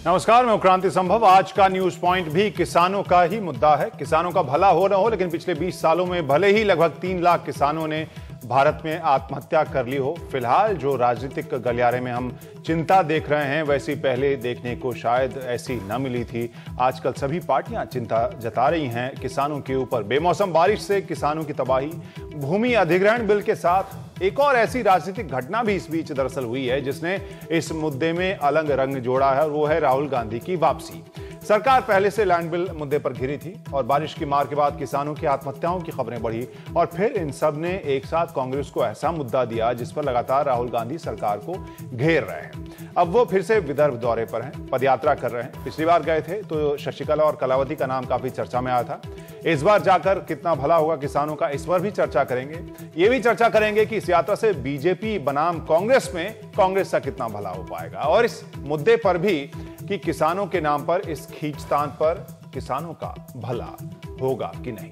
नमस्कार, मैं क्रांति संभव। आज का न्यूज पॉइंट भी किसानों का ही मुद्दा है। किसानों का भला हो न हो, लेकिन पिछले 20 सालों में भले ही लगभग 3 लाख किसानों ने भारत में आत्महत्या कर ली हो, फिलहाल जो राजनीतिक गलियारे में हम चिंता देख रहे हैं वैसी पहले देखने को शायद ऐसी न मिली थी। आजकल सभी पार्टियां चिंता जता रही हैं किसानों के ऊपर। बेमौसम बारिश से किसानों की तबाही, भूमि अधिग्रहण बिल के साथ एक और ऐसी राजनीतिक घटना भी इस बीच दरअसल हुई है जिसने इस मुद्दे में अलग रंग जोड़ा है, और वो है राहुल गांधी की वापसी। सरकार पहले से लैंड बिल मुद्दे पर घिरी थी और बारिश की मार के बाद किसानों की आत्महत्याओं की खबरें बढ़ी, और फिर इन सब ने एक साथ कांग्रेस को ऐसा मुद्दा दिया जिस पर लगातार राहुल गांधी सरकार को घेर रहे हैं। अब वो फिर से विदर्भ दौरे पर हैं, पदयात्रा कर रहे हैं। पिछली बार गए थे तो शशिकला और कलावती का नाम काफी चर्चा में आया था। इस बार जाकर कितना भला होगा किसानों का, इस पर भी चर्चा करेंगे। ये भी चर्चा करेंगे कि इस यात्रा से बीजेपी बनाम कांग्रेस में कांग्रेस का कितना भला हो पाएगा, और इस मुद्दे पर भी कि किसानों के नाम पर इस खींचतान पर किसानों का भला होगा कि नहीं।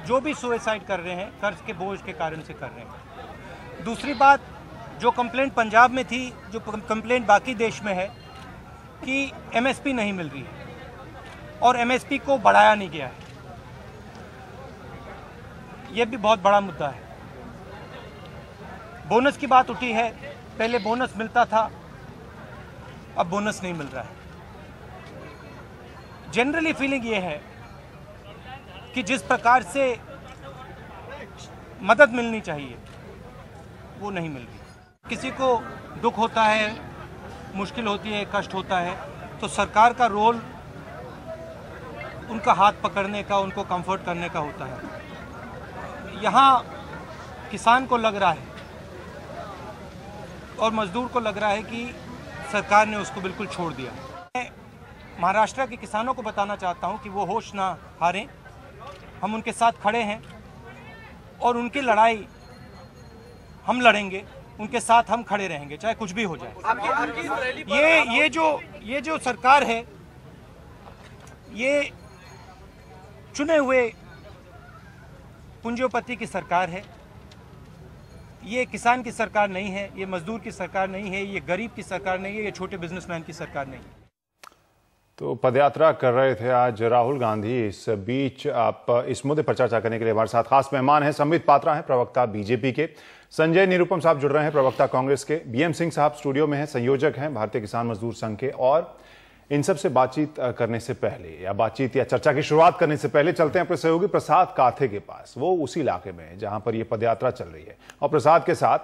जो भी सुसाइड कर रहे हैं कर्ज के बोझ के कारण से कर रहे हैं। दूसरी बात, जो कंप्लेंट पंजाब में थी, जो कंप्लेंट बाकी देश में है कि एमएसपी नहीं मिल रही है और एमएसपी को बढ़ाया नहीं गया है, यह भी बहुत बड़ा मुद्दा है। बोनस की बात उठी है, पहले बोनस मिलता था, अब बोनस नहीं मिल रहा है। जनरली फीलिंग यह है कि जिस प्रकार से मदद मिलनी चाहिए वो नहीं मिल रही। किसी को दुख होता है, मुश्किल होती है, कष्ट होता है, तो सरकार का रोल उनका हाथ पकड़ने का, उनको कंफर्ट करने का होता है। यहाँ किसान को लग रहा है और मजदूर को लग रहा है कि सरकार ने उसको बिल्कुल छोड़ दिया। मैं महाराष्ट्र के किसानों को बताना चाहता हूं कि वो होश ना हारें, हम उनके साथ खड़े हैं और उनकी लड़ाई हम लड़ेंगे, उनके साथ हम खड़े रहेंगे, चाहे कुछ भी हो जाए। ये जो सरकार है, ये चुने हुए पूंजीपति की सरकार है। ये किसान की सरकार नहीं है, ये मजदूर की सरकार नहीं है, ये गरीब की सरकार नहीं है, ये छोटे बिजनेसमैन की सरकार नहीं है। तो पदयात्रा कर रहे थे आज राहुल गांधी। इस बीच आप इस मुद्दे पर चर्चा करने के लिए हमारे साथ खास मेहमान हैं। संबित पात्रा हैं, प्रवक्ता बीजेपी के। संजय निरुपम साहब जुड़ रहे हैं, प्रवक्ता कांग्रेस के। बीएम सिंह साहब स्टूडियो में हैं, संयोजक हैं भारतीय किसान मजदूर संघ के। और इन सब से बातचीत करने से पहले या बातचीत या चर्चा की शुरुआत करने से पहले चलते हैं अपने सहयोगी प्रसाद काथे के पास। वो उसी इलाके में है जहां पर यह पदयात्रा चल रही है, और प्रसाद के साथ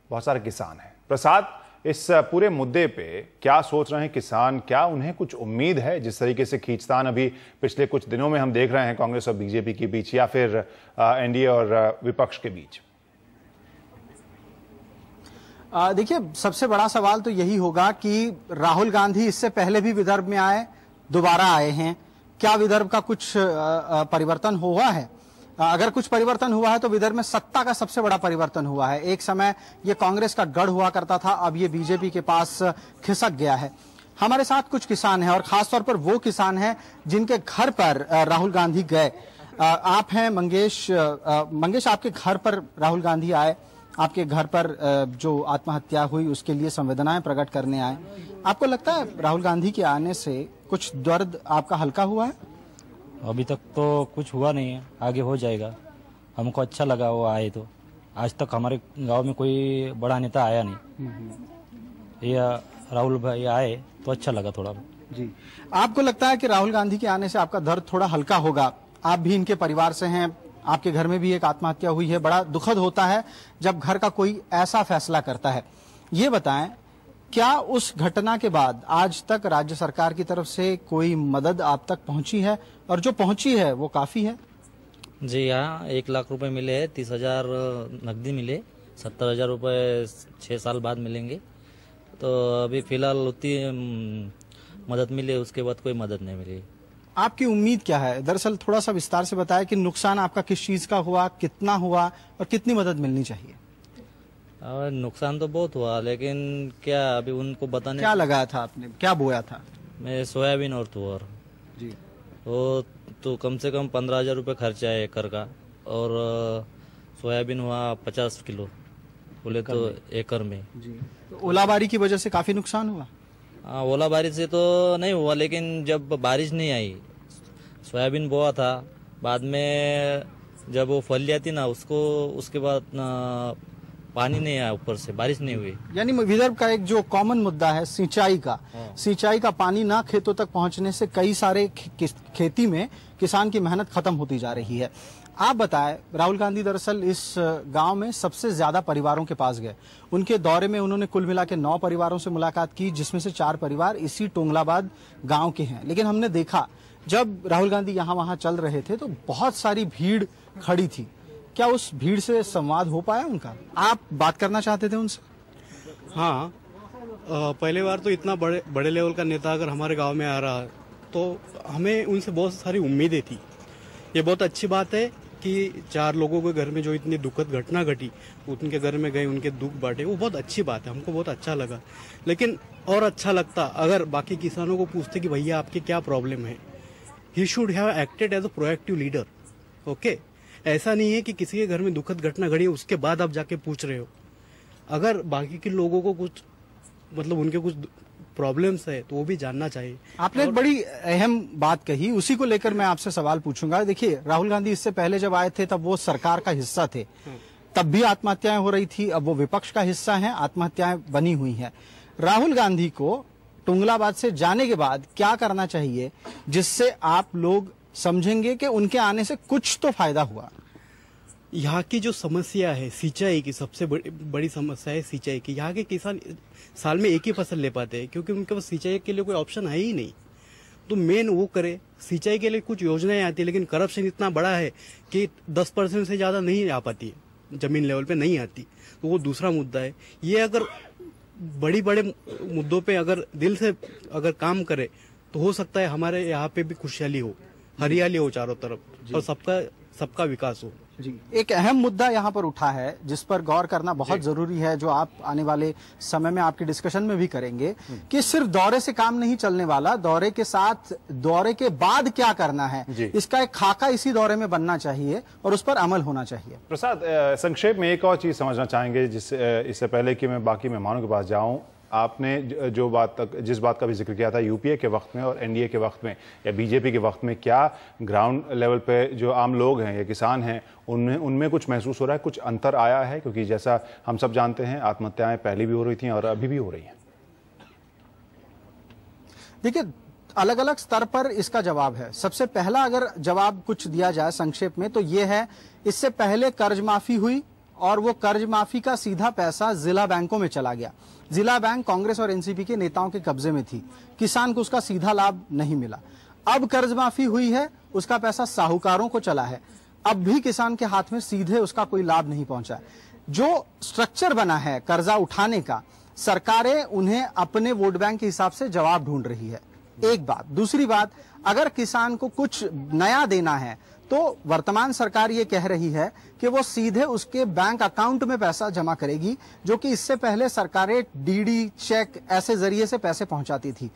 बहुत सारे किसान हैं। प्रसाद, इस पूरे मुद्दे पे क्या सोच रहे हैं किसान? क्या उन्हें कुछ उम्मीद है जिस तरीके से खींचतान अभी पिछले कुछ दिनों में हम देख रहे हैं कांग्रेस और बीजेपी के बीच, या फिर एनडीए और विपक्ष के बीच? देखिए, सबसे बड़ा सवाल तो यही होगा कि राहुल गांधी इससे पहले भी विदर्भ में आए, दोबारा आए हैं। क्या विदर्भ का कुछ परिवर्तन हुआ है? अगर कुछ परिवर्तन हुआ है तो विदर्भ में सत्ता का सबसे बड़ा परिवर्तन हुआ है। एक समय ये कांग्रेस का गढ़ हुआ करता था, अब ये बीजेपी के पास खिसक गया है। हमारे साथ कुछ किसान हैं, और खासतौर पर वो किसान हैं जिनके घर पर राहुल गांधी गए। आप हैं मंगेश। मंगेश, आपके घर पर राहुल गांधी आए, आपके घर पर जो आत्महत्या हुई उसके लिए संवेदनाएं प्रकट करने आए। आपको लगता है राहुल गांधी के आने से कुछ दर्द आपका हल्का हुआ है? अभी तक तो कुछ हुआ नहीं है, आगे हो जाएगा। हमको अच्छा लगा वो आए तो। आज तक हमारे गांव में कोई बड़ा नेता आया नहीं, ये राहुल भाई आए तो अच्छा लगा थोड़ा जी। आपको लगता है कि राहुल गांधी के आने से आपका दर्द थोड़ा हल्का होगा? आप भी इनके परिवार से हैं, आपके घर में भी एक आत्महत्या हुई है। बड़ा दुखद होता है जब घर का कोई ऐसा फैसला करता है। ये बताएं, क्या उस घटना के बाद आज तक राज्य सरकार की तरफ से कोई मदद आप तक पहुंची है, और जो पहुंची है वो काफी है? जी हाँ, 1 लाख रुपए मिले हैं, 30,000 नकदी मिले, 70,000 रुपए 6 साल बाद मिलेंगे। तो अभी फिलहाल उतनी मदद मिले, उसके बाद कोई मदद नहीं मिली। आपकी उम्मीद क्या है? दरअसल थोड़ा सा विस्तार से बताएं कि नुकसान आपका किस चीज का हुआ, कितना हुआ, और कितनी मदद मिलनी चाहिए? नुकसान तो बहुत हुआ, लेकिन क्या अभी उनको बताने। क्या लगाया था आपने, क्या बोया था? मैं सोयाबीन और तुअर जी। वो तो कम से कम 15,000 रुपये खर्चा है एकड़ का, और सोयाबीन हुआ 50 किलो। बोले तो एकड़ में जी। तो ओलाबारी की वजह से काफी नुकसान हुआ? हाँ, ओलाबारी से तो नहीं हुआ, लेकिन जब बारिश नहीं आई, सोयाबीन बोआ था, बाद में जब वो फल जाती ना उसको, उसके बाद पानी नहीं आया, ऊपर से बारिश नहीं हुई। यानी विदर्भ का एक जो कॉमन मुद्दा है सिंचाई का, सिंचाई का पानी ना खेतों तक पहुंचने से कई सारे खेती में किसान की मेहनत खत्म होती जा रही है। आप बताएं, राहुल गांधी दरअसल इस गांव में सबसे ज्यादा परिवारों के पास गए। उनके दौरे में उन्होंने कुल मिला के 9 परिवारों से मुलाकात की, जिसमें से 4 परिवार इसी टोंगलाबाद गांव के हैं। लेकिन हमने देखा जब राहुल गांधी यहाँ वहां चल रहे थे तो बहुत सारी भीड़ खड़ी थी। क्या उस भीड़ से संवाद हो पाया उनका? आप बात करना चाहते थे उनसे? हाँ, पहले बार तो इतना बड़े लेवल का नेता अगर हमारे गांव में आ रहा है तो हमें उनसे बहुत सारी उम्मीदें थी। ये बहुत अच्छी बात है कि 4 लोगों के घर में जो इतनी दुखद घटना घटी, उनके घर में गए, उनके दुख बांटे, वो बहुत अच्छी बात है, हमको बहुत अच्छा लगा। लेकिन और अच्छा लगता अगर बाकी किसानों को पूछते कि भैया आपकी क्या प्रॉब्लम है। He should have acted as a proactive leader. Okay, ऐसा नहीं है कि किसी के घर में दुखद घटना घटी उसके बाद आप जाके पूछ रहे हो। अगर बाकी के लोगों को कुछ मतलब उनके कुछ प्रॉब्लम्स है तो वो भी जानना चाहिए। आपने एक बड़ी अहम बात कही, उसी को लेकर मैं आपसे सवाल पूछूंगा। देखिए, राहुल गांधी इससे पहले जब आए थे तब वो सरकार का हिस्सा थे, तब भी आत्महत्याएं हो रही थी। अब वो विपक्ष का हिस्सा हैं, आत्महत्याएं बनी हुई हैं। राहुल गांधी को टुंगलाबाद से जाने के बाद क्या करना चाहिए जिससे आप लोग समझेंगे कि उनके आने से कुछ तो फायदा हुआ? यहाँ की जो समस्या है सिंचाई की, सबसे बड़ी समस्या है सिंचाई की। यहाँ के किसान साल में एक ही फसल ले पाते हैं क्योंकि उनके पास सिंचाई के लिए कोई ऑप्शन है ही नहीं। तो मेन वो करे, सिंचाई के लिए कुछ योजनाएं आती है लेकिन करप्शन इतना बड़ा है कि 10% से ज्यादा नहीं आ पाती है, जमीन लेवल पे नहीं आती। तो वो दूसरा मुद्दा है। ये अगर बड़े मुद्दों पे अगर दिल से अगर काम करे तो हो सकता है हमारे यहाँ पे भी खुशहाली हो, हरियाली हो चारों तरफ और सबका विकास हो। जी, एक अहम मुद्दा यहाँ पर उठा है जिस पर गौर करना बहुत जरूरी है, जो आप आने वाले समय में आपके डिस्कशन में भी करेंगे कि सिर्फ दौरे से काम नहीं चलने वाला, दौरे के साथ दौरे के बाद क्या करना है, इसका एक खाका इसी दौरे में बनना चाहिए और उस पर अमल होना चाहिए। प्रसाद, संक्षेप में एक और चीज समझना चाहेंगे इससे पहले कि मैं बाकी मेहमानों के पास जाऊं। आपने जिस बात का भी जिक्र किया था यूपीए के वक्त में और एनडीए के वक्त में या बीजेपी के वक्त में, क्या ग्राउंड लेवल पे जो आम लोग हैं या किसान हैं उनमें कुछ महसूस हो रहा है, कुछ अंतर आया है? क्योंकि जैसा हम सब जानते हैं आत्महत्याएं पहले भी हो रही थी और अभी भी हो रही हैं। देखिए, अलग अलग स्तर पर इसका जवाब है। सबसे पहला अगर जवाब कुछ दिया जाए संक्षेप में तो ये है, इससे पहले कर्ज माफी हुई और वो कर्ज माफी का सीधा पैसा जिला बैंकों में चला गया। जिला बैंक कांग्रेस और एनसीपी के नेताओं के कब्जे में थी, किसान को उसका सीधा लाभ नहीं मिला। अब कर्ज माफी हुई है, उसका पैसा साहूकारों को चला है, अब भी किसान के हाथ में सीधे उसका कोई लाभ नहीं पहुंचा। जो स्ट्रक्चर बना है कर्जा उठाने का, सरकारें उन्हें अपने वोट बैंक के हिसाब से जवाब ढूंढ रही है, एक बात। दूसरी बात, अगर किसान को कुछ नया देना है तो वर्तमान सरकार ये कह रही है कि वो सीधे उसके बैंक अकाउंट में पैसा जमा करेगी, जो कि इससे पहले सरकारें डीडी, चेक ऐसे जरिए से पैसे पहुंचाती थी।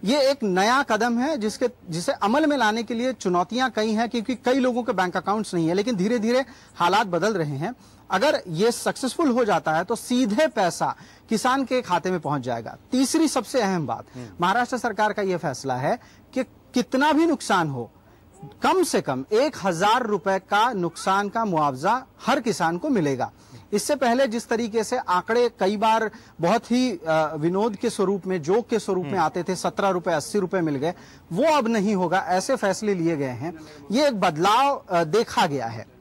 ये एक नया कदम है जिसे अमल में लाने के लिए चुनौतियां कई हैं, क्योंकि कई लोगों के बैंक अकाउंट्स नहीं है, लेकिन धीरे धीरे हालात बदल रहे हैं। अगर ये सक्सेसफुल हो जाता है तो सीधे पैसा किसान के खाते में पहुंच जाएगा। तीसरी सबसे अहम बात, महाराष्ट्र सरकार का यह फैसला है कि कितना भी नुकसान हो, कम से कम 1000 रुपए का नुकसान का मुआवजा हर किसान को मिलेगा। इससे पहले जिस तरीके से आंकड़े कई बार बहुत ही विनोद के स्वरूप में, जोक के स्वरूप में आते थे, 17 रुपए 80 रुपए मिल गए, वो अब नहीं होगा। ऐसे फैसले लिए गए हैं, ये एक बदलाव देखा गया है।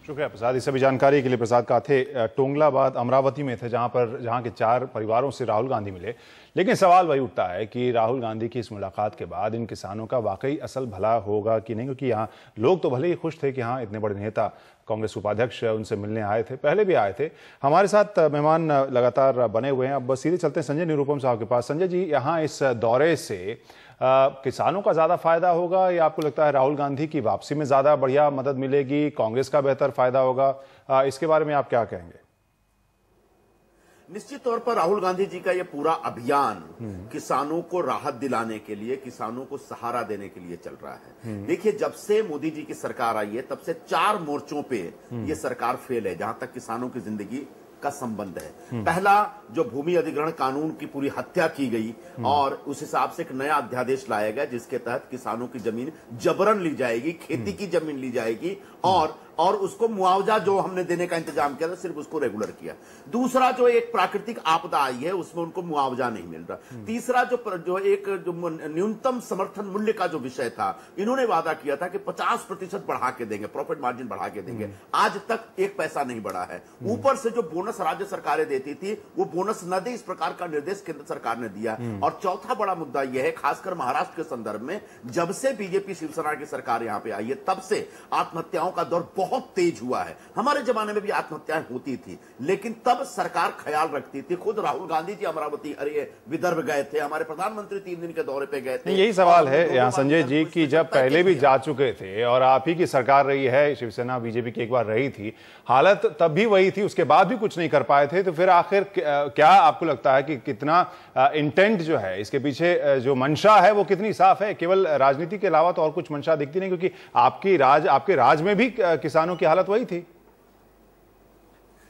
शुक्रिया प्रसाद, इस सभी जानकारी के लिए। प्रसाद काथे टोंगलाबाद अमरावती में थे, जहां के 4 परिवारों से राहुल गांधी मिले। लेकिन सवाल वही उठता है कि राहुल गांधी की इस मुलाकात के बाद इन किसानों का वाकई असल भला होगा कि नहीं, क्योंकि यहाँ लोग तो भले ही खुश थे कि हाँ इतने बड़े नेता, कांग्रेस उपाध्यक्ष उनसे मिलने आए थे, पहले भी आए थे। हमारे साथ मेहमान लगातार बने हुए हैं। अब सीधे चलते हैं संजय निरुपम साहब के पास। संजय जी, यहाँ इस दौरे से किसानों का ज्यादा फायदा होगा या आपको लगता है राहुल गांधी की वापसी में ज्यादा बढ़िया मदद मिलेगी, कांग्रेस का बेहतर फायदा होगा? इसके बारे में आप क्या कहेंगे? निश्चित तौर पर राहुल गांधी जी का यह पूरा अभियान किसानों को राहत दिलाने के लिए, किसानों को सहारा देने के लिए चल रहा है। देखिए, जब से मोदी जी की सरकार आई है तब से 4 मोर्चों पे ये सरकार फेल है। जहां तक किसानों की जिंदगी का संबंध है। पहला, जो भूमि अधिग्रहण कानून की पूरी हत्या की गई और उस हिसाब से एक नया अध्यादेश लाया गया जिसके तहत किसानों की जमीन जबरन ली जाएगी, खेती की जमीन ली जाएगी और उसको मुआवजा जो हमने देने का इंतजाम किया था सिर्फ उसको रेगुलर किया। दूसरा, जो एक प्राकृतिक आपदा आई है उसमें उनको मुआवजा नहीं मिल रहा। तीसरा, जो न्यूनतम समर्थन मूल्य का जो विषय था, इन्होंने वादा किया था कि 50% बढ़ा के देंगे, प्रॉफिट मार्जिन बढ़ा के देंगे। आज तक एक पैसा नहीं बढ़ा है। ऊपर से जो बोनस राज्य सरकारें देती थी वो बोनस न दे, इस प्रकार का निर्देश केंद्र सरकार ने दिया। और चौथा बड़ा मुद्दा यह है, खासकर महाराष्ट्र के संदर्भ में, जब से बीजेपी शिवसेना की सरकार यहां पर आई है तब से आत्महत्याओं का दौर बहुत तेज हुआ है। हमारे जमाने में भी आत्महत्याएं होती थी, लेकिन तब सरकार ख्याल रखती थी। खुद राहुल गांधी जी अमरावती विदर्भ गए थे, हमारे प्रधानमंत्री 3 दिन के दौरे पे गए थे। यही सवाल है यहाँ संजय जी कि जब पहले भी जा चुके थे और आप ही की सरकार रही है, शिवसेना बीजेपी की एक बार रही थी, हालत तब भी वही थी, उसके बाद भी कुछ नहीं कर पाए थे, तो फिर आखिर क्या आपको लगता है कि कितना इंटेंट जो है इसके पीछे, जो मंशा है वो कितनी साफ है? केवल राजनीति के अलावा तो और कुछ मंशा दिखती नहीं, क्योंकि आपके राज में भी किसानों की हालत वही थी।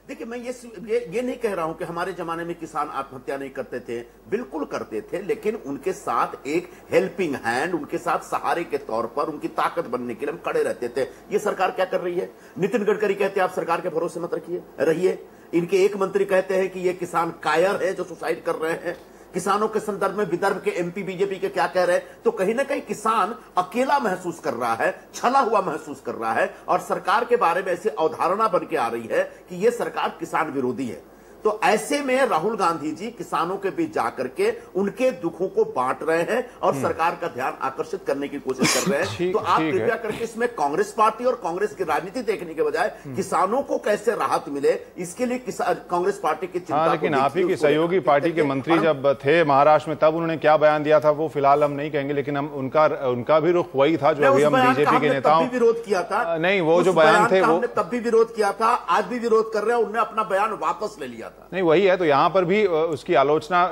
देखिए, मैं ये नहीं कह रहा हूं कि हमारे जमाने में किसान आत्महत्या नहीं करते थे, बिल्कुल करते थे, लेकिन उनके साथ एक हेल्पिंग हैंड, उनके साथ सहारे के तौर पर उनकी ताकत बनने के लिए हम खड़े रहते थे। ये सरकार क्या कर रही है? नितिन गडकरी कहते हैं आप सरकार के भरोसे मत रहिए। इनके एक मंत्री कहते हैं कि ये किसान कायर है जो सुसाइड कर रहे हैं। किसानों के संदर्भ में विदर्भ के एमपी बीजेपी के क्या कह रहे हैं? तो कहीं ना कहीं किसान अकेला महसूस कर रहा है, छला हुआ महसूस कर रहा है और सरकार के बारे में ऐसी अवधारणा बन के आ रही है कि यह सरकार किसान विरोधी है। तो ऐसे में राहुल गांधी जी किसानों के बीच जाकर के उनके दुखों को बांट रहे हैं और सरकार का ध्यान आकर्षित करने की कोशिश कर रहे हैं। तो आप कृपया करके इसमें कांग्रेस पार्टी और कांग्रेस की राजनीति देखने के बजाय किसानों को कैसे राहत मिले इसके लिए कांग्रेस पार्टी की चिंता। लेकिन आप ही की सहयोगी पार्टी के मंत्री जब थे महाराष्ट्र में, तब उन्होंने क्या बयान दिया था वो फिलहाल हम नहीं कहेंगे, लेकिन हम उनका भी रुख वही था जो अभी हम बीजेपी के नेताओं विरोध किया था। नहीं, वो जो बयान थे वो तब भी विरोध किया था, आज भी विरोध कर रहे हैं। उन्होंने अपना बयान वापस ले लिया था। नहीं, वही है, तो यहां पर भी उसकी आलोचना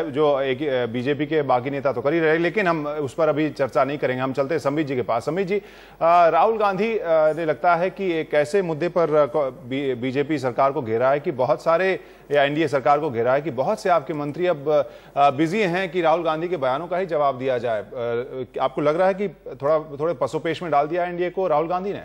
जो एक बीजेपी के बाकी नेता तो कर ही रहे, लेकिन हम उस पर अभी चर्चा नहीं करेंगे। हम चलते हैं संबित जी के पास। संबित जी, राहुल गांधी ने लगता है कि एक ऐसे मुद्दे पर बीजेपी सरकार को घेरा है कि बहुत सारे, या एनडीए सरकार को घेरा है कि बहुत से आपके मंत्री अब बिजी हैं कि राहुल गांधी के बयानों का ही जवाब दिया जाए। आपको लग रहा है कि थोड़े पसोपेश में डाल दिया एनडीए को राहुल गांधी ने?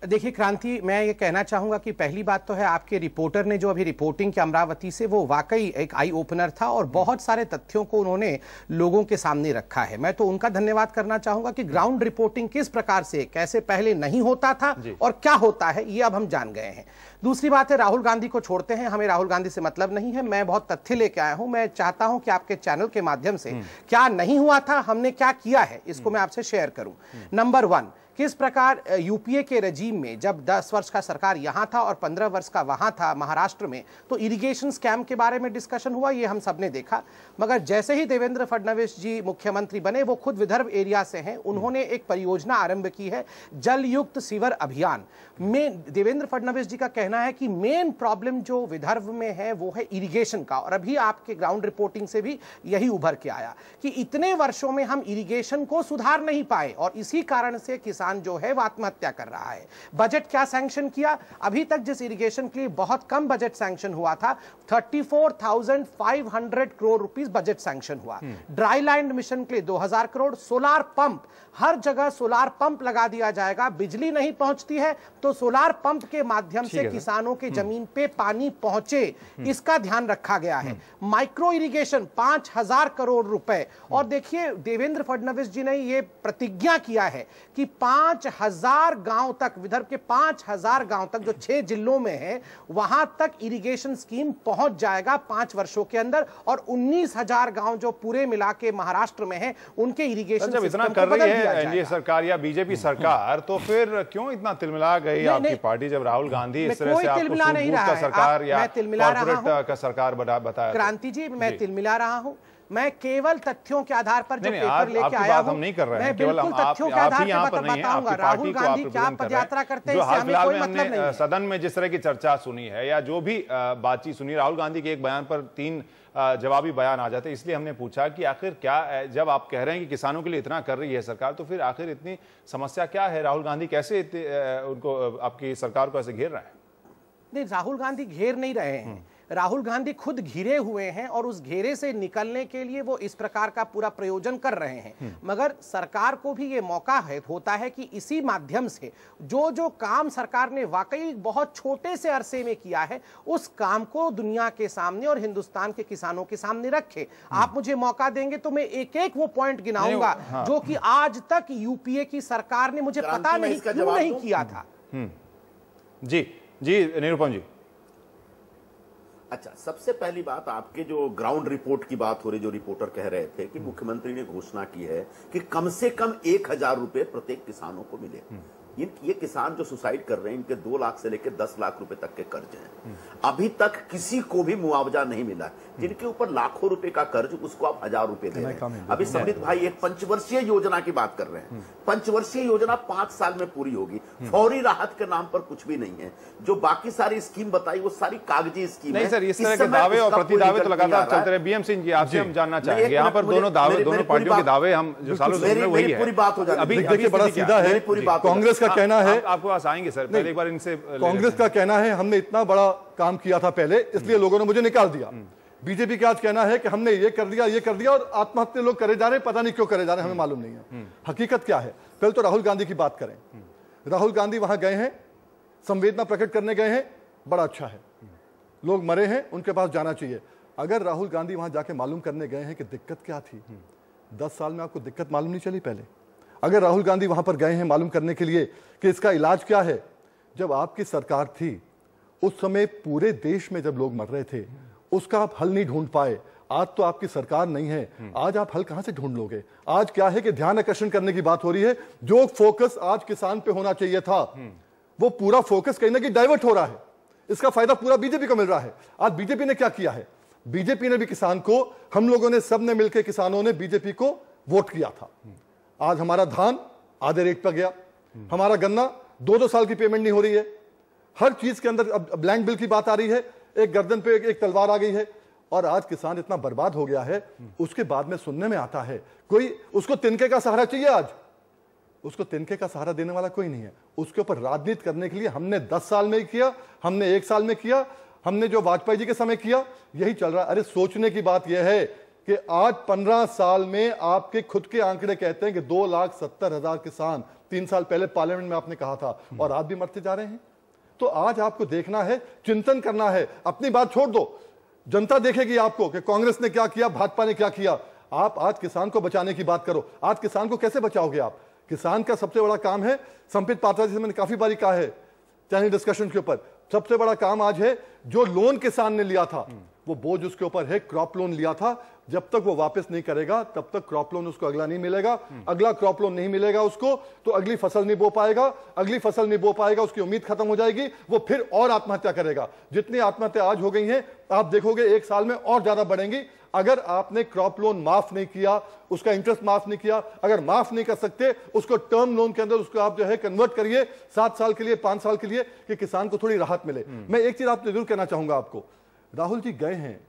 देखिए क्रांति, मैं ये कहना चाहूंगा कि पहली बात तो है, आपके रिपोर्टर ने जो अभी रिपोर्टिंग की अमरावती से, वो वाकई एक आई ओपनर था और बहुत सारे तथ्यों को उन्होंने लोगों के सामने रखा है। मैं तो उनका धन्यवाद करना चाहूंगा कि ग्राउंड रिपोर्टिंग किस प्रकार से, कैसे पहले नहीं होता था और क्या होता है, ये अब हम जान गए हैं। दूसरी बात है, राहुल गांधी को छोड़ते हैं, हमें राहुल गांधी से मतलब नहीं है। मैं बहुत तथ्य लेके आया हूं। मैं चाहता हूं कि आपके चैनल के माध्यम से क्या नहीं हुआ था, हमने क्या किया है, इसको मैं आपसे शेयर करूं। नंबर 1, किस प्रकार यूपीए के रजीम में जब 10 वर्ष का सरकार यहां था और 15 वर्ष का वहां था महाराष्ट्र में, तो इरिगेशन स्कैम के बारे में डिस्कशन हुआ, ये हम सबने देखा। मगर जैसे ही देवेंद्र फडणवीस जी मुख्यमंत्री बने, वो खुद विदर्भ एरिया से हैं, उन्होंने एक परियोजना आरंभ की है, जल युक्त सीवर अभियान में। देवेंद्र फडणवीस जी का कहना है कि मेन प्रॉब्लम जो विदर्भ में है वो है इरिगेशन का, और अभी आपके ग्राउंड रिपोर्टिंग से भी यही उभर के आया कि इतने वर्षों में हम इरिगेशन को सुधार नहीं पाए और इसी कारण से किसान जो है वो आत्महत्या कर रहा है। बजट क्या सैंक्शन किया? अभी तक जिस इरिगेशन के लिए बहुत कम बजट सैंक्शन हुआ था, 34,500 करोड़ रुपीस बजट सैंक्शन हुआ। ड्राई लैंड मिशन के लिए 2000 करोड़, सोलार पंप, हर जगह सोलार पंप लगा दिया जाएगा। बिजली नहीं पहुंचती है तो सोलार पंप के माध्यम से किसानों के जमीन पे पानी पहुंचे, इसका ध्यान रखा गया है। माइक्रो इरिगेशन 5000 करोड़ रुपए। और देखिए, देवेंद्र फडणवीस जी ने यह प्रतिज्ञा किया है कि 5000 गांव तक, विदर्भ के 5000 गांव तक जो 6 जिलों में है, वहां तक इरिगेशन स्कीम पहुंच जाएगा 5 वर्षों के अंदर, और 19,000 गांव जो पूरे मिला के महाराष्ट्र में है, उनके इरिगेशन जब इतना कर रही है एनडीए सरकार या बीजेपी सरकार, तो फिर क्यों इतना तिलमिला गई आपकी पार्टी जब राहुल गांधी इस तरह से आपको का सरकार या कॉर्पोरेट का सरकार बताया? क्रांति जी, मैं तिलमिला रहा हूं, मैं केवल तथ्यों के आधार पर जो पेपर लेके आया हूं, हम नहीं कर रहे हैं, केवल तथ्यों के आधार पर बताऊंगा। राहुल गांधी क्या पदयात्रा करते हैं, इससे हमें कोई मतलब नहीं है। सदन में जिस तरह की चर्चा सुनी है या जो भी बातचीत सुनी, राहुल गांधी के एक बयान पर 3 जवाबी बयान आ जाते, इसलिए हमने पूछा कि आखिर क्या, जब आप कह रहे हैं कि किसानों के लिए इतना कर रही है सरकार, तो फिर आखिर इतनी समस्या क्या है? राहुल गांधी कैसे उनको, आपकी सरकार को ऐसे घेर रहे हैं? नहीं, राहुल गांधी घेर नहीं रहे हैं, राहुल गांधी खुद घिरे हुए हैं और उस घेरे से निकलने के लिए वो इस प्रकार का पूरा प्रयोजन कर रहे हैं। मगर सरकार को भी ये मौका होता है कि इसी माध्यम से जो जो काम सरकार ने वाकई बहुत छोटे से अरसे में किया है उस काम को दुनिया के सामने और हिंदुस्तान के किसानों के सामने रखे। आप मुझे मौका देंगे तो मैं एक एक वो पॉइंट गिनाऊंगा जो कि आज तक यूपीए की सरकार ने मुझे पता नहीं क्यों नहीं किया था। जी जी निरुपम जी। अच्छा, सबसे पहली बात, आपके जो ग्राउंड रिपोर्ट की बात हो रही, जो रिपोर्टर कह रहे थे कि मुख्यमंत्री ने घोषणा की है कि कम से कम 1000 रुपए प्रत्येक किसानों को मिले। ये किसान जो सुसाइड कर रहे हैं, इनके 2 लाख से लेकर 10 लाख रुपए तक के कर्ज हैं। अभी तक किसी को भी मुआवजा नहीं मिला। जिनके ऊपर लाखों रुपए का कर्ज, उसको आप 1000 रुपए दे रहे हैं। अभी समृद्ध भाई एक पंचवर्षीय योजना की बात कर रहे हैं। पंचवर्षीय योजना 5 साल में पूरी होगी। फौरी राहत के नाम पर कुछ भी नहीं है। जो बाकी सारी स्कीम बताई वो सारी कागजी स्कीम है। नहीं सर, इस तरह के दावे और प्रतिदावे तो लगातार चलते रहे। बीएम सिंह जी, आपसे हम जानना चाहेंगे, यहाँ पर दोनों दावे, दोनों पार्टियों के दावे हम जो सालों से वही है। पूरी बात हो जाती है। अभी देखिए बड़ा सीधा है, कांग्रेस का कहना है, आपको पास आएंगे सर, पहले एक बार इनसे। कांग्रेस का कहना है हमने इतना बड़ा काम किया था पहले, इसलिए लोगों ने मुझे निकाल दिया। बीजेपी का आज कहना है कि हमने ये कर दिया और आत्महत्या लोग करे जा रहे हैं, पता नहीं क्यों करे जा रहे हैं, हमें मालूम नहीं है हकीकत क्या है। पहले तो राहुल गांधी की बात करें। राहुल गांधी वहां गए हैं, संवेदना प्रकट करने गए हैं, बड़ा अच्छा है। लोग मरे हैं, उनके पास जाना चाहिए। अगर राहुल गांधी वहां जाके मालूम करने गए हैं कि दिक्कत क्या थी, 10 साल में आपको दिक्कत मालूम नहीं चली पहले? अगर राहुल गांधी वहां पर गए हैं मालूम करने के लिए कि इसका इलाज क्या है, जब आपकी सरकार थी उस समय पूरे देश में जब लोग मर रहे थे उसका आप हल नहीं ढूंढ पाए। आज तो आपकी सरकार नहीं है, आज आप हल कहां से ढूंढ लोगे? आज क्या है कि ध्यान आकर्षण करने की बात हो रही है। जो फोकस आज किसान पे होना चाहिए था वो पूरा फोकस कहीं ना कहीं डाइवर्ट हो रहा है। इसका फायदा पूरा बीजेपी को मिल रहा है। आज बीजेपी ने क्या किया है, बीजेपी ने भी किसान को, हम लोगों ने सबने मिलकर किसानों ने बीजेपी को वोट किया था। आज हमारा धान आधे रेट पर गया, हमारा गन्ना 2-2 साल की पेमेंट नहीं हो रही है। हर चीज के अंदर अब ब्लैंक बिल की बात आ रही है, एक गर्दन पे एक तलवार आ गई है और आज किसान इतना बर्बाद हो गया है। उसके बाद में सुनने में आता है कोई उसको तिनके का सहारा चाहिए। आज उसको तिनके का सहारा देने वाला कोई नहीं है। उसके ऊपर राजनीति करने के लिए हमने 10 साल में किया, हमने 1 साल में किया, हमने जो वाजपेयी जी के समय किया, यही चल रहा है। अरे सोचने की बात यह है कि आज 15 साल में आपके खुद के आंकड़े कहते हैं कि 2,70,000 किसान 3 साल पहले पार्लियामेंट में आपने कहा था, और आप भी मरते जा रहे हैं। तो आज आपको देखना है, चिंतन करना है, अपनी बात छोड़ दो, जनता देखेगी आपको कि कांग्रेस ने क्या किया, भाजपा ने क्या किया। आप आज किसान को बचाने की बात करो। आज किसान को कैसे बचाओगे आप? किसान का सबसे बड़ा काम है, संपित पात्रा जी से मैंने काफी बारी कहा है चैनल डिस्कशन के ऊपर, सबसे बड़ा काम आज है जो लोन किसान ने लिया था वो बोझ उसके ऊपर है। क्रॉप लोन लिया था, जब तक वो वापस नहीं करेगा तब तक क्रॉप लोन उसको अगला नहीं मिलेगा। अगला क्रॉप लोन नहीं मिलेगा उसको तो अगली फसल नहीं बो पाएगा, अगली फसल नहीं बो पाएगा, उसकी उम्मीद खत्म हो जाएगी, वो फिर और आत्महत्या करेगा। जितनी आत्महत्या आज हो गई हैं आप देखोगे 1 साल में और ज्यादा बढ़ेंगी। अगर आपने क्रॉप लोन माफ नहीं किया, उसका इंटरेस्ट माफ नहीं किया, अगर माफ नहीं कर सकते उसको टर्म लोन के अंदर उसको आप जो है कन्वर्ट करिए 7 साल के लिए, 5 साल के लिए, कि किसान को थोड़ी राहत मिले। मैं एक चीज आपसे जरूर कहना चाहूंगा आपको, राहुल जी गए हैं,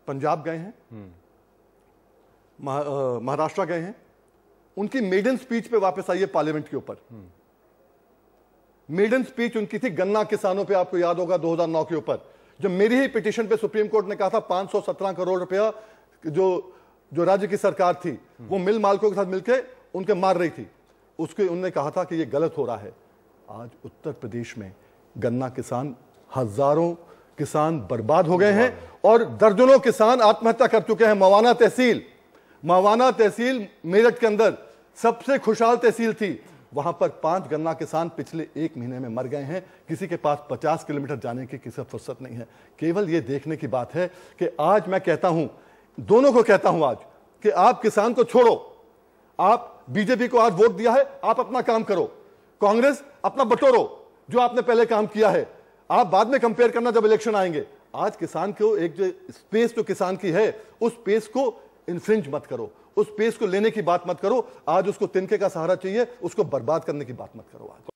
पंजाब गए हैं, महाराष्ट्र गए हैं, उनकी मेडन स्पीच पे वापस आइए पार्लियामेंट के ऊपर। मेडन स्पीच उनकी थी गन्ना किसानों पे, आपको याद होगा 2009 के ऊपर, जब मेरी ही पिटीशन पे सुप्रीम कोर्ट ने कहा था 517 करोड़ रुपया जो राज्य की सरकार थी वो मिल मालिकों के साथ मिलकर उनके मार रही थी, उसके उन्होंने कहा था कि ये गलत हो रहा है। आज उत्तर प्रदेश में गन्ना किसान, हजारों किसान बर्बाद हो गए हैं और दर्जनों किसान आत्महत्या कर चुके हैं। मवाना तहसील मेरठ के अंदर सबसे खुशहाल तहसील थी, वहां पर 5 गन्ना किसान पिछले 1 महीने में मर गए हैं। किसी के पास 50 किलोमीटर जाने की किसी फुर्सत नहीं है। केवल ये देखने की बात है कि आज मैं कहता हूं, दोनों को कहता हूं आज, कि आप किसान को छोड़ो। आप बीजेपी को आज वोट दिया है, आप अपना काम करो, कांग्रेस अपना बटोरो जो आपने पहले काम किया है। आप बाद में कंपेयर करना जब इलेक्शन आएंगे। आज किसान को एक जो स्पेस जो किसान की है उस स्पेस को इन्फ्रिंज मत करो, उस स्पेस को लेने की बात मत करो। आज उसको तिनके का सहारा चाहिए, उसको बर्बाद करने की बात मत करो आज।